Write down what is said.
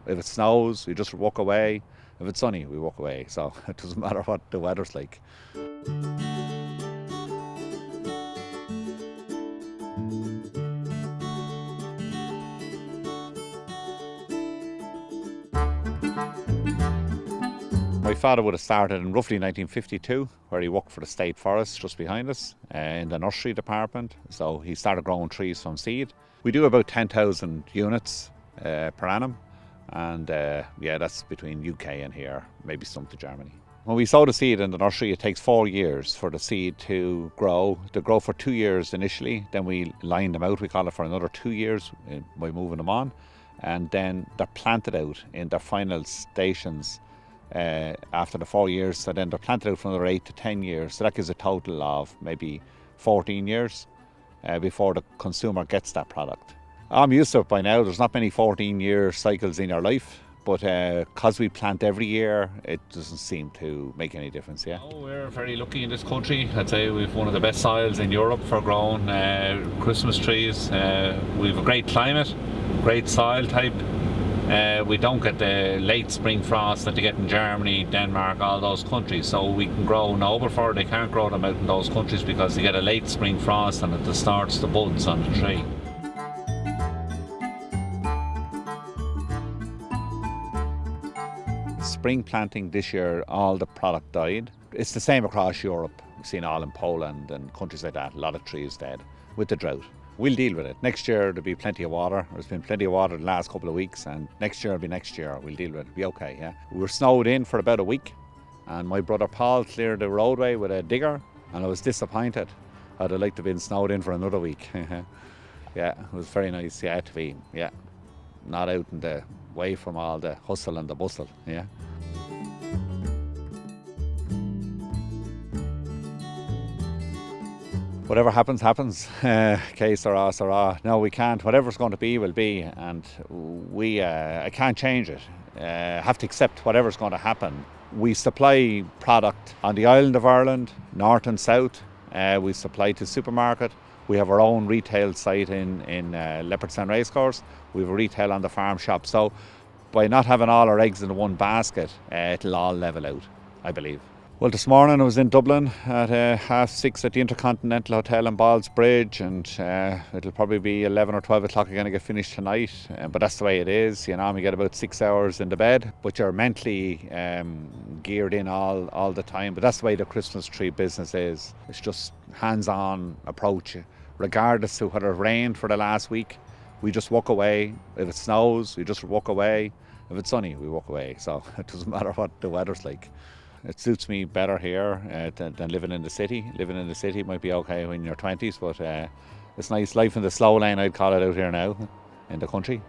If it snows, we just walk away. If it's sunny, we walk away. So it doesn't matter what the weather's like. My father would have started in roughly 1952, where he worked for the State Forest just behind us in the nursery department. So he started growing trees from seed. We do about 10,000 units per annum, and yeah, that's between UK and here, maybe some to Germany. When we sow the seed in the nursery, it takes 4 years for the seed to grow. They grow for 2 years initially, then we line them out, we call it, for another 2 years by moving them on, and then they're planted out in their final stations after the 4 years. So then they're planted out for another 8 to 10 years. So that gives a total of maybe 14 years before the consumer gets that product. I'm used to it by now. There's not many 14-year cycles in your life, but because we plant every year, it doesn't seem to make any difference. Yeah. Oh, we're very lucky in this country. I'd say we've one of the best soils in Europe for growing Christmas trees. We've a great climate, great soil type. We don't get the late spring frost that they get in Germany, Denmark, all those countries. So we can grow Nobleford. They can't grow them out in those countries because they get a late spring frost and it distorts the buds on the tree. Spring planting this year, all the product died. It's the same across Europe. We've seen all in Poland and countries like that, a lot of trees dead with the drought. We'll deal with it. Next year there'll be plenty of water. There's been plenty of water the last couple of weeks, and next year will be next year. We'll deal with it. It'll be okay, yeah. We were snowed in for about a week, and my brother Paul cleared the roadway with a digger, and I was disappointed. I'd have liked to have been snowed in for another week. Yeah, it was very nice, yeah, to be, yeah, not out in the way from all the hustle and the bustle, yeah. Whatever happens, happens. Que sera, sera. No, we can't. Whatever's going to be, will be. And I can't change it. Have to accept whatever's going to happen. We supply product on the island of Ireland, north and south. We supply to supermarket. We have our own retail site in Leopardstown Racecourse. We have a retail on the farm shop. So by not having all our eggs in one basket, it'll all level out, I believe. Well, this morning I was in Dublin at 6:30 at the Intercontinental Hotel in Ballsbridge, and it'll probably be 11 or 12 o'clock again to get finished tonight. But that's the way it is, you know. We get about 6 hours in the bed, but you're mentally geared in all the time. But that's the way the Christmas tree business is. It's just hands-on approach, regardless of whether it rained for the last week. We just walk away. If it snows, we just walk away. If it's sunny, we walk away. So it doesn't matter what the weather's like. It suits me better here than living in the city. Living in the city might be okay when you're 20s, but it's nice life in the slow lane, I'd call it, out here now in the country.